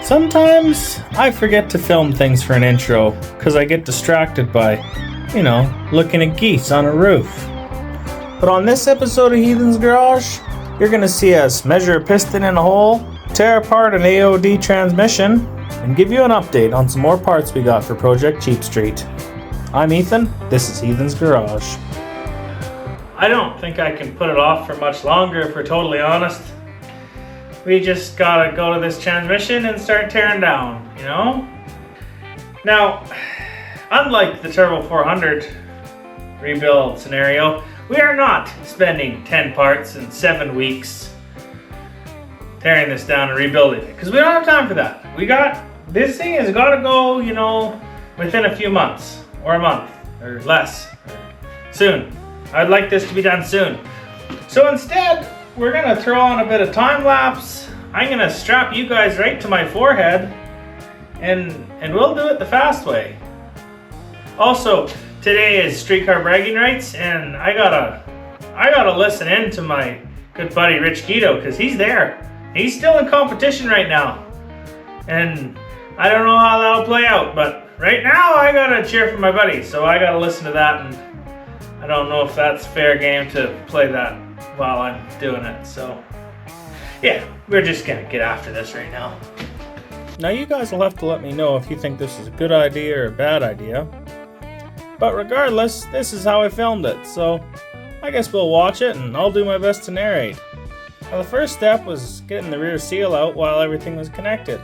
Sometimes I forget to film things for an intro because I get distracted by, looking at geese on a roof. But on this episode of Heathen's Garage, you're going to see us measure a piston in a hole, tear apart an AOD transmission, and give you an update on some more parts we got for Project Cheap Street. I'm Ethan, this is Heathen's Garage. I don't think I can put it off for much longer if we're totally honest. We just gotta go to this transmission and start tearing down, Now, unlike the Turbo 400 rebuild scenario, we are not spending 10 parts in 7 weeks tearing this down and rebuilding it, because we don't have time for that. This thing has gotta go, within a few months, or a month, or less, or soon. I'd like this to be done soon. So instead, we're gonna throw on a bit of time lapse. I'm gonna strap you guys right to my forehead, and we'll do it the fast way. Also, today is Streetcar Bragging Rights, and I gotta listen in to my good buddy Rich Guido, because he's there. He's still in competition right now, and I don't know how that'll play out, but right now I gotta cheer for my buddy, so I gotta listen to that, and I don't know if that's fair game to play that while I'm doing it, so yeah, we're just gonna get after this right now. Now you guys will have to let me know if you think this is a good idea or a bad idea, but regardless, this is how I filmed it, so I guess we'll watch it and I'll do my best to narrate. Now the first step was getting the rear seal out while everything was connected.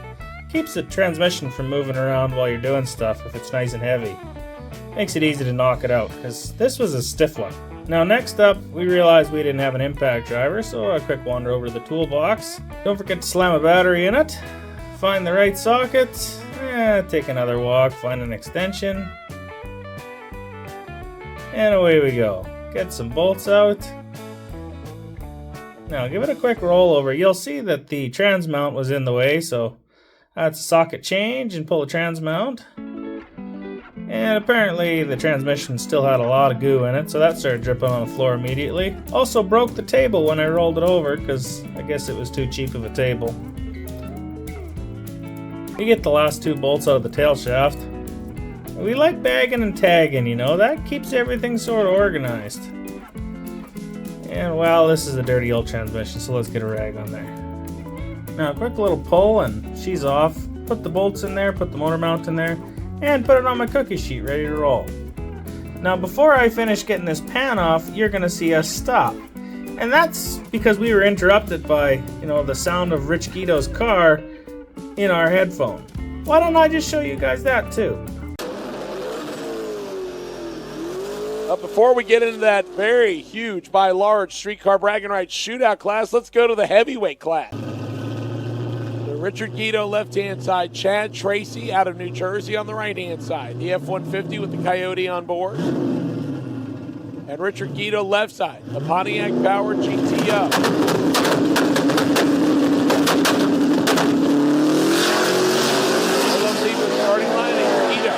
Keeps the transmission from moving around while you're doing stuff if it's nice and heavy. Makes it easy to knock it out, because this was a stiff one. Now next up, we realized we didn't have an impact driver, so a quick wander over to the toolbox. Don't forget to slam a battery in it, find the right socket, take another walk, find an extension, and away we go. Get some bolts out. Now give it a quick roll over. You'll see that the trans mount was in the way, so that's a socket change and pull the trans mount. And apparently the transmission still had a lot of goo in it, so that started dripping on the floor immediately. Also broke the table when I rolled it over, because I guess it was too cheap of a table. We get the last 2 bolts out of the tail shaft. We like bagging and tagging, that keeps everything sort of organized. And well, this is a dirty old transmission, so let's get a rag on there. Now a quick little pull and she's off. Put the bolts in there, put the motor mount in there, and put it on my cookie sheet ready to roll. Now before I finish getting this pan off, you're going to see us stop. And that's because we were interrupted by, the sound of Rich Guido's car in our headphone. Why don't I just show you guys that too? Before we get into that very huge by large streetcar bragging rights shootout class, let's go to the heavyweight class. Richard Guido left-hand side, Chad Tracy out of New Jersey on the right-hand side. The F-150 with the Coyote on board. And Richard Guido left side, the Pontiac Power GTO. Let's leave the starting line and Guido.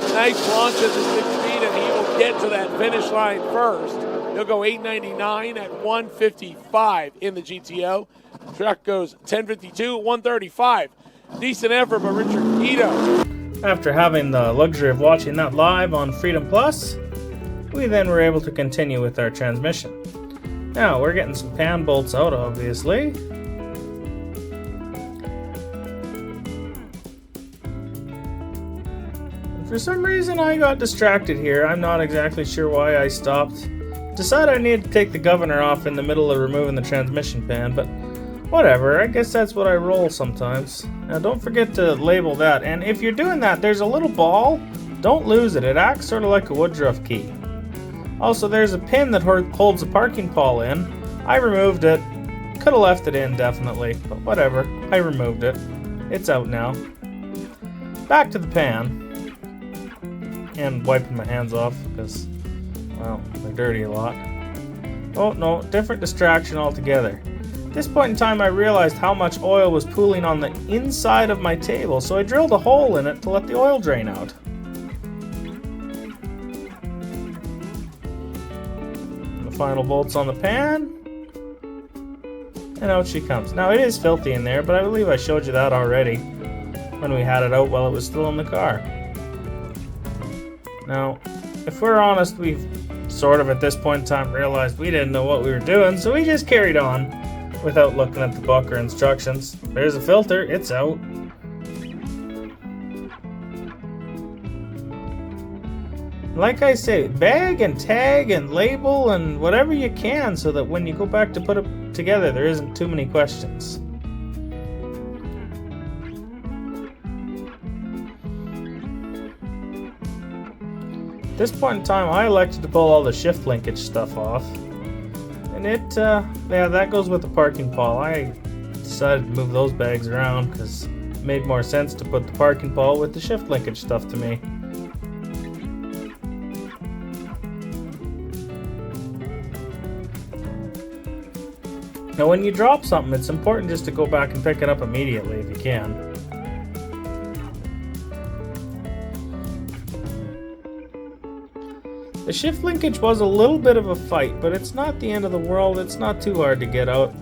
A nice launch at the 6 speed, and he will get to that finish line first. He'll go 899 at 155 in the GTO. Truck goes 1052 at 135. Decent effort by Richard Guido. After having the luxury of watching that live on Freedom Plus, we then were able to continue with our transmission. Now we're getting some pan bolts out, obviously. For some reason I got distracted here. I'm not exactly sure why I stopped. Decided I needed to take the governor off in the middle of removing the transmission pan, but whatever, I guess that's what I roll sometimes. Now don't forget to label that, and if you're doing that, there's a little ball. Don't lose it, it acts sort of like a Woodruff key. Also, there's a pin that holds the parking pawl in. I removed it. Could have left it in, definitely, but whatever, I removed it. It's out now. Back to the pan. And wiping my hands off, because, well, they're dirty a lot. Oh no, different distraction altogether. At this point in time I realized how much oil was pooling on the inside of my table, so I drilled a hole in it to let the oil drain out. The final bolts on the pan. and out she comes. Now it is filthy in there, but I believe I showed you that already when we had it out while it was still in the car. Now, if we're honest, we've sort of at this point in time realized we didn't know what we were doing, so we just carried on without looking at the book or instructions. There's a filter, it's out. Like I say, bag and tag and label and whatever you can so that when you go back to put it together, there isn't too many questions. At this point in time, I elected to pull all the shift linkage stuff off. And yeah, that goes with the parking pawl. I decided to move those bags around because it made more sense to put the parking pawl with the shift linkage stuff to me. Now when you drop something, it's important just to go back and pick it up immediately if you can. The shift linkage was a little bit of a fight, but it's not the end of the world. It's not too hard to get out.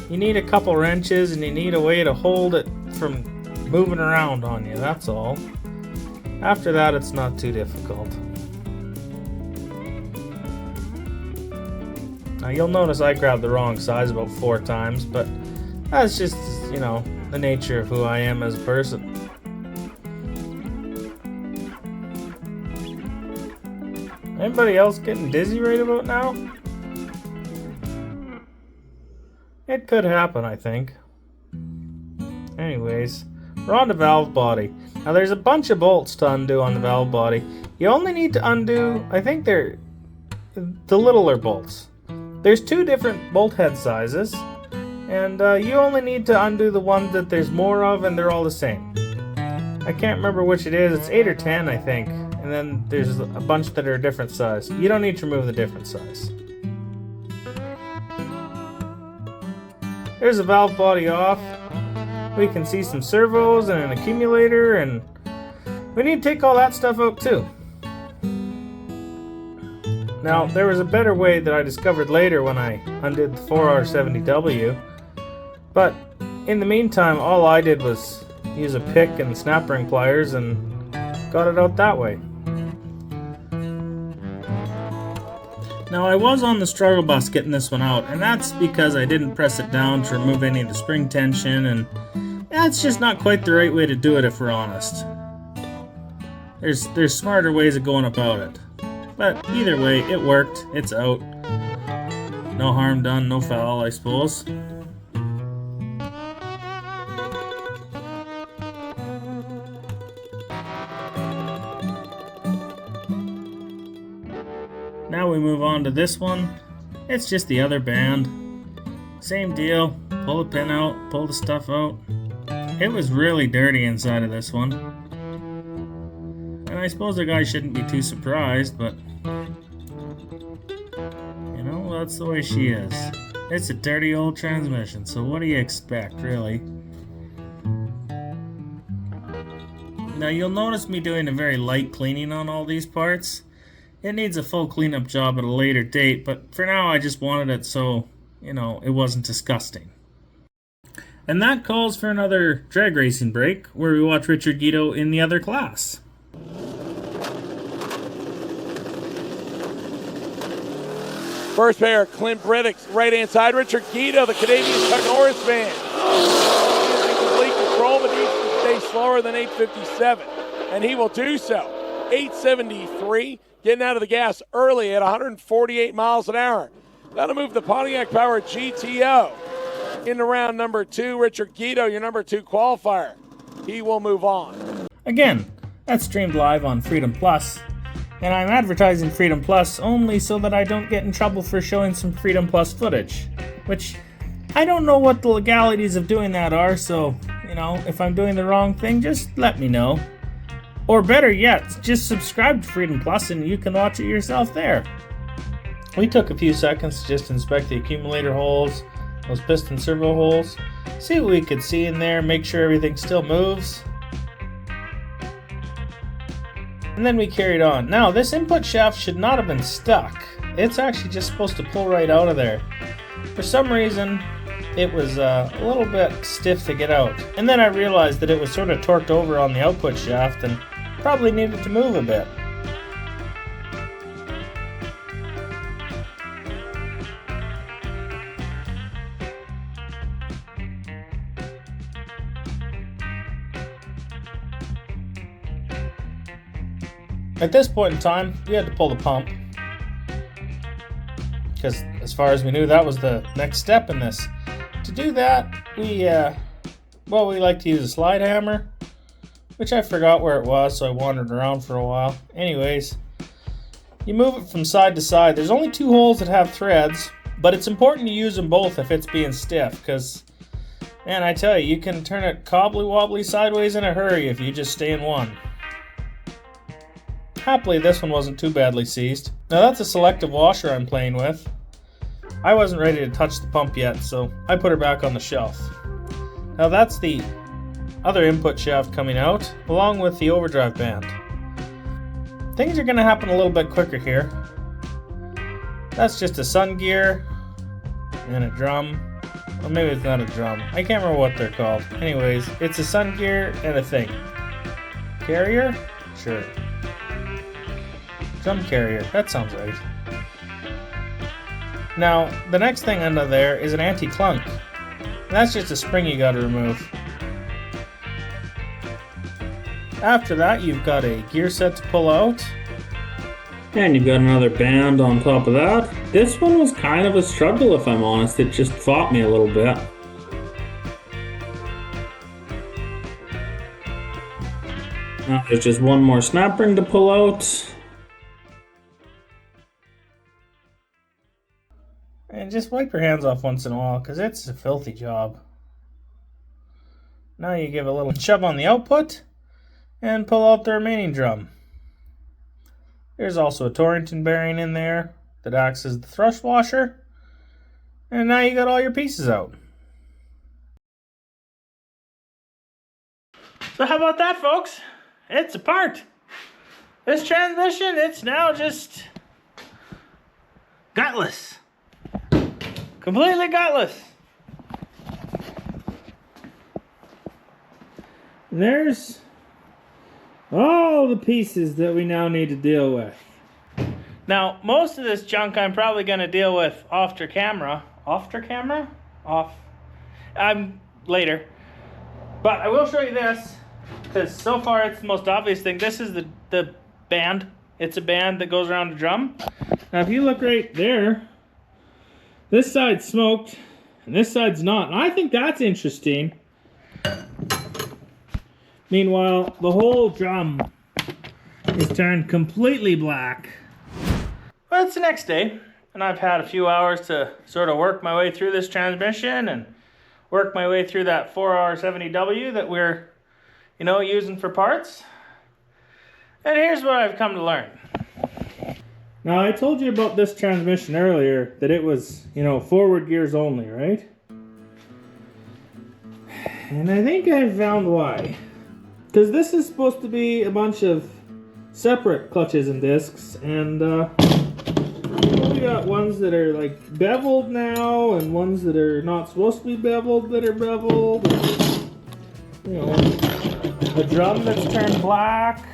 You need a couple wrenches and you need a way to hold it from moving around on you, that's all. After that, it's not too difficult. Now you'll notice I grabbed the wrong size about 4 times, but that's just, the nature of who I am as a person. Anybody else getting dizzy right about now? It could happen, I think. Anyways, we're on the valve body. Now there's a bunch of bolts to undo on the valve body. You only need to undo, I think they're the littler bolts. There's 2 different bolt head sizes, and you only need to undo the one that there's more of, and they're all the same. I can't remember which it is. It's 8 or 10, I think. And then there's a bunch that are a different size. You don't need to remove the different size. There's a valve body off. We can see some servos and an accumulator, and we need to take all that stuff out too. Now, there was a better way that I discovered later when I undid the 4R70W, but in the meantime, all I did was use a pick and snap ring pliers and got it out that way. Now, I was on the struggle bus getting this one out, and that's because I didn't press it down to remove any of the spring tension, and that's just not quite the right way to do it if we're honest. There's smarter ways of going about it. But either way, it worked. It's out. No harm done, no foul, I suppose. Now we move on to this one. It's just the other band. Same deal. Pull the pin out, pull the stuff out. It was really dirty inside of this one. And I suppose the guy shouldn't be too surprised, but that's the way she is. It's a dirty old transmission, so what do you expect, really? Now you'll notice me doing a very light cleaning on all these parts. It needs a full cleanup job at a later date, but for now I just wanted it so, it wasn't disgusting. And that calls for another drag racing break, where we watch Richard Guido in the other class. First pair, Clint Briddick's right-hand side. Richard Guido, the Canadian Chuck Norris band. He is in complete control, but needs to stay slower than 8:57, and he will do so. 8:73, getting out of the gas early at 148 miles an hour. That'll move the Pontiac Power GTO into round number 2. Richard Guido, your number 2 qualifier. He will move on. Again, that's streamed live on Freedom Plus. And I'm advertising Freedom Plus only so that I don't get in trouble for showing some Freedom Plus footage. Which, I don't know what the legalities of doing that are, so, if I'm doing the wrong thing, just let me know. Or better yet, just subscribe to Freedom Plus and you can watch it yourself there. We took a few seconds to just inspect the accumulator holes, those piston servo holes, see what we could see in there, make sure everything still moves. And then we carried on. Now, this input shaft should not have been stuck. It's actually just supposed to pull right out of there. For some reason, it was a little bit stiff to get out. And then I realized that it was sort of torqued over on the output shaft and probably needed to move a bit. At this point in time, we had to pull the pump, because as far as we knew, that was the next step in this. To do that, we like to use a slide hammer, which I forgot where it was, so I wandered around for a while. Anyways, you move it from side to side. There's only 2 holes that have threads, but it's important to use them both if it's being stiff, because, man, I tell you, you can turn it cobbly-wobbly sideways in a hurry if you just stay in one. Happily, this one wasn't too badly seized. Now that's a selective washer I'm playing with. I wasn't ready to touch the pump yet, so I put her back on the shelf. Now that's the other input shaft coming out, along with the overdrive band. Things are going to happen a little bit quicker here. That's just a sun gear and a drum. Well, maybe it's not a drum. I can't remember what they're called. Anyways, it's a sun gear and a thing. Carrier? Sure. Drum carrier, that sounds right. Now, the next thing under there is an anti-clunk. That's just a spring you gotta remove. After that, you've got a gear set to pull out. And you've got another band on top of that. This one was kind of a struggle, if I'm honest. It just fought me a little bit. Now there's just one more snap ring to pull out. And just wipe your hands off once in a while, because it's a filthy job. Now you give a little shove on the output and pull out the remaining drum. There's also a Torrington bearing in there that acts as the thrust washer. And now you got all your pieces out. So how about that, folks? It's apart. This transmission, it's now just gutless. Completely gutless. There's all the pieces that we now need to deal with. Now, most of this junk I'm probably going to deal with camera. Later. But I will show you this, because so far it's the most obvious thing. This is the band. It's a band that goes around the drum. Now, if you look right there, this side's smoked, and this side's not. And I think that's interesting. Meanwhile, the whole drum is turned completely black. Well, it's the next day, and I've had a few hours to sort of work my way through this transmission and work my way through that 4R70W that we're, using for parts. And here's what I've come to learn. Now, I told you about this transmission earlier, that it was, forward gears only, right? And I think I found why. Because this is supposed to be a bunch of separate clutches and discs, and we got ones that are like beveled now, and ones that are not supposed to be beveled that are beveled. A drum that's turned black.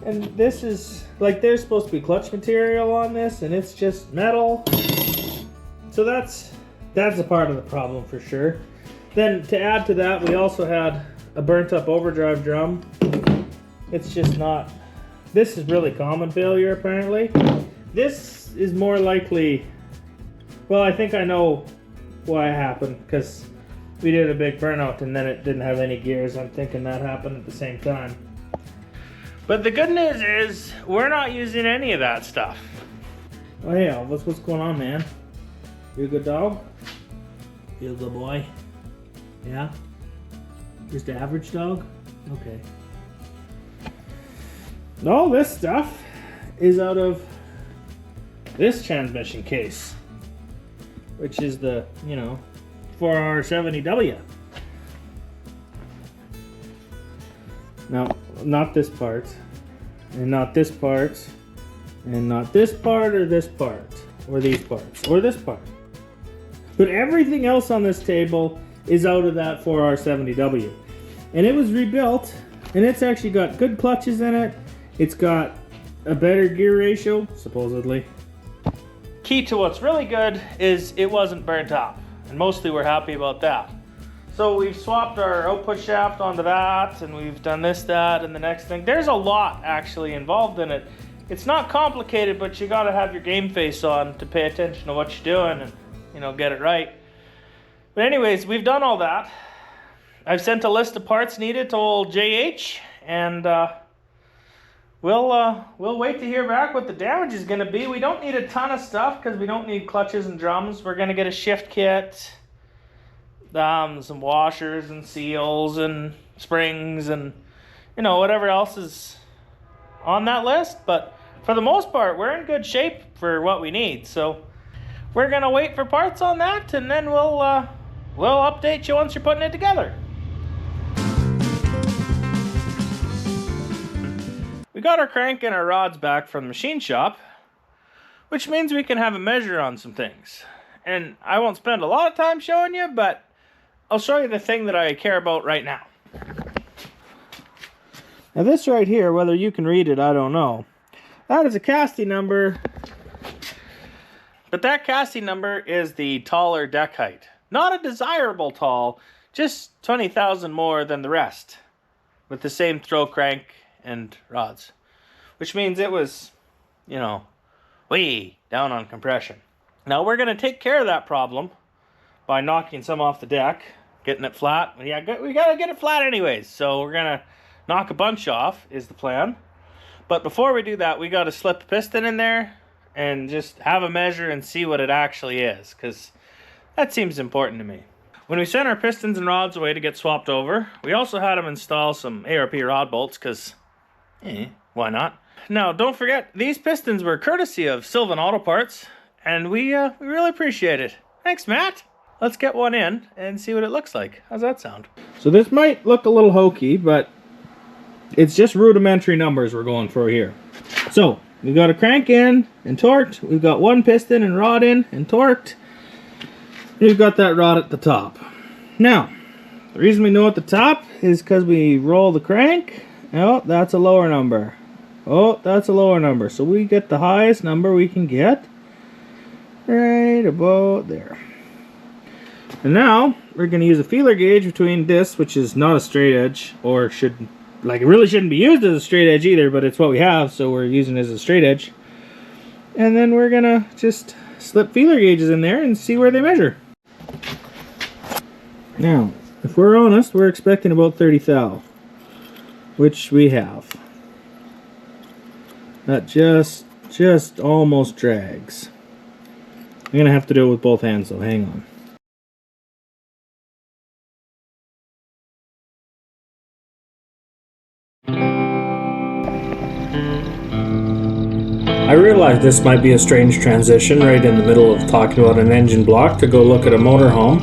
And this is, there's supposed to be clutch material on this, and it's just metal. So that's a part of the problem for sure. Then to add to that, we also had a burnt up overdrive drum. It's just not, this is really common failure apparently. This is more likely, well, I think I know why it happened, because we did a big burnout and then it didn't have any gears. I'm thinking that happened at the same time. But the good news is, we're not using any of that stuff. Oh hey Elvis, what's going on, man? You a good dog? You a good boy? Yeah? Just an average dog? Okay. All this stuff is out of this transmission case, which is the, 4R70W. Now, not this part, and not this part, and not this part, or this part, or these parts, or this part. But everything else on this table is out of that 4R70W. And it was rebuilt, and it's actually got good clutches in it. It's got a better gear ratio, supposedly. Key to what's really good is it wasn't burnt up, and mostly we're happy about that. So we've swapped our output shaft onto that, and we've done this, that, and the next thing. There's a lot actually involved in it. It's not complicated, but you gotta have your game face on to pay attention to what you're doing and, you know, get it right. But anyways, we've done all that. I've sent a list of parts needed to old JH, and we'll wait to hear back what the damage is gonna be. We don't need a ton of stuff because we don't need clutches and drums. We're gonna get a shift kit, some washers and seals and springs and, you know, whatever else is on that list. But for the most part, we're in good shape for what we need. So we're gonna wait for parts on that, and then we'll update you once you're putting it together. We got our crank and our rods back from the machine shop, which means we can have a measure on some things. And I won't spend a lot of time showing you, but I'll show you the thing that I care about right now. Now this right here, whether you can read it, I don't know. That is a casting number, but that casting number is the taller deck height. Not a desirable tall, just 20,000 more than the rest, with the same throw crank and rods, which means it was, you know, way down on compression. Now we're going to take care of that problem by knocking some off the deck, getting it flat. Yeah, we got to get it flat anyways, so we're going to knock a bunch off is the plan. But before we do that, we got to slip a piston in there and just have a measure and see what it actually is, because that seems important to me. When we sent our pistons and rods away to get swapped over, we also had them install some ARP rod bolts, because why not? Now, don't forget, these pistons were courtesy of Sylvan Auto Parts, and we really appreciate it. Thanks, Matt. Let's get one in and see what it looks like. How's that sound? So this might look a little hokey, but it's just rudimentary numbers we're going for here. So we've got a crank in and torqued. We've got one piston and rod in and torqued. We've got that rod at the top. Now, the reason we know at the top is because we roll the crank. Oh, that's a lower number. Oh, that's a lower number. So we get the highest number we can get right about there. And now we're going to use a feeler gauge between this, which is not a straight edge, or should, like, it really shouldn't be used as a straight edge either, but it's what we have, so we're using it as a straight edge. And then we're going to just slip feeler gauges in there and see where they measure. Now, if we're honest, we're expecting about 30 thou, which we have. That just almost drags. I'm going to have to do it with both hands, so hang on. I realize this might be a strange transition right in the middle of talking about an engine block to go look at a motorhome,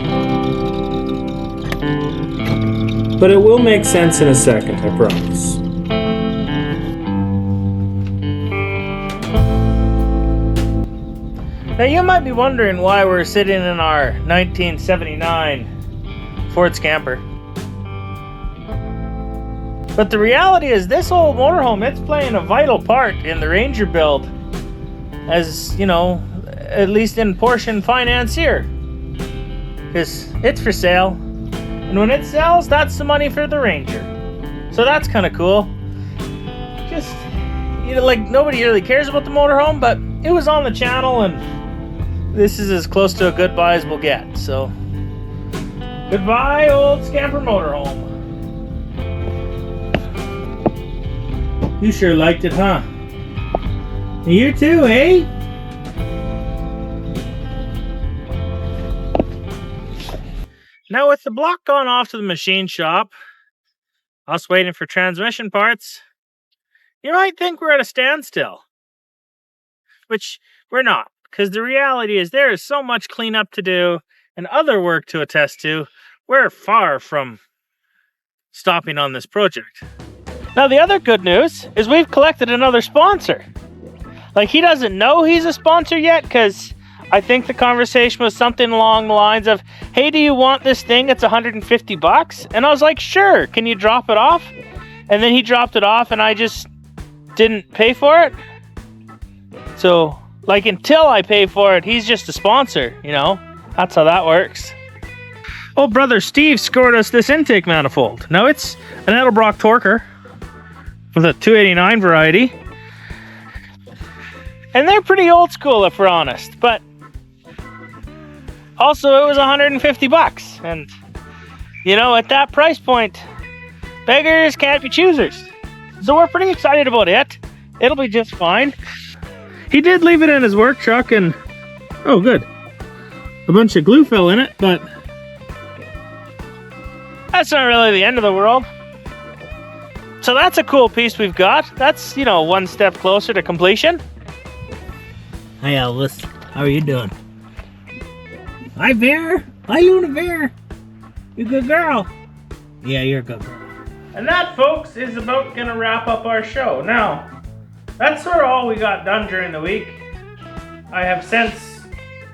but it will make sense in a second, I promise. Now you might be wondering why we're sitting in our 1979 Ford Scamper. But the reality is this old motorhome, it's playing a vital part in the Ranger build. As, you know, at least in portion financier. Because it's for sale. And when it sells, that's the money for the Ranger. So that's kind of cool. Just, you know, like, nobody really cares about the motorhome, but it was on the channel, and this is as close to a goodbye as we'll get. So, goodbye, old Scamper motorhome. You sure liked it, huh? You too, eh? Now with the block gone off to the machine shop, us waiting for transmission parts, you might think we're at a standstill. Which we're not, because the reality is there is so much cleanup to do and other work to attest to. We're far from stopping on this project. Now the other good news is we've collected another sponsor. Like, he doesn't know he's a sponsor yet, because I think the conversation was something along the lines of, hey, do you want this thing? It's $150. And I was like, sure, can you drop it off? And then he dropped it off and I just didn't pay for it. So, like, until I pay for it, he's just a sponsor, you know? That's how that works. Oh, brother Steve scored us this intake manifold. Now, it's an Edelbrock Torquer with a 289 variety. And they're pretty old school, if we're honest. But also, it was $150. And, you know, at that price point, beggars can't be choosers. So we're pretty excited about it. It'll be just fine. He did leave it in his work truck and, oh good, a bunch of glue fell in it, but that's not really the end of the world. So that's a cool piece we've got. That's, you know, one step closer to completion. Hi Elvis, how are you doing? Hi Bear, hi Luna Bear. You a good girl. Yeah, you're a good girl. And that, folks, is about gonna wrap up our show. Now, that's sort of all we got done during the week. I have since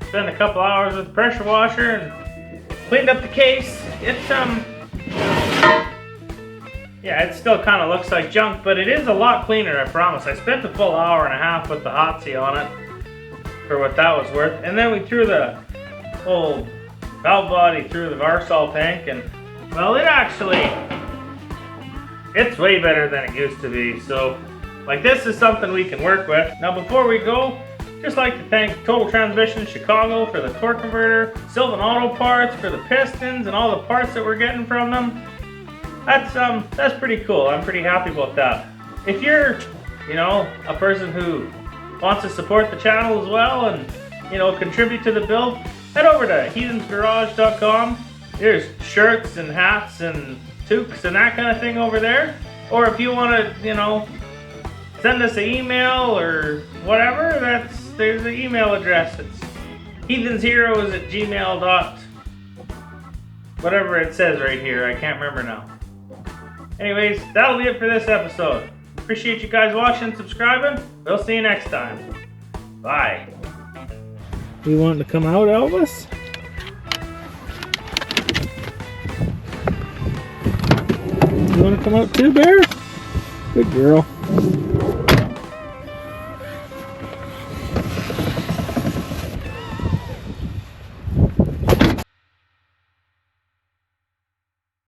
spent a couple hours with the pressure washer and cleaned up the case. It's yeah, it still kind of looks like junk, but it is a lot cleaner, I promise. I spent a full hour and a half with the hot seal on it for what that was worth. And then we threw the whole valve body through the Varsol tank, and well, it's way better than it used to be. So, like, this is something we can work with. Now, before we go, just like to thank Total Transmission Chicago for the torque converter, Sylvan Auto Parts for the pistons and all the parts that we're getting from them. That's pretty cool. I'm pretty happy about that. If you're, you know, a person who wants to support the channel as well and, you know, contribute to the build, head over to heathensgarage.com. There's shirts and hats and toques and that kind of thing over there. Or if you want to, you know, send us an email or whatever, there's an email address. It's heathensheros@gmail.com. Whatever it says right here, I can't remember now. Anyways, that'll be it for this episode. Appreciate you guys watching and subscribing. We'll see you next time. Bye. You want to come out, Elvis? You want to come out too, Bear? Good girl.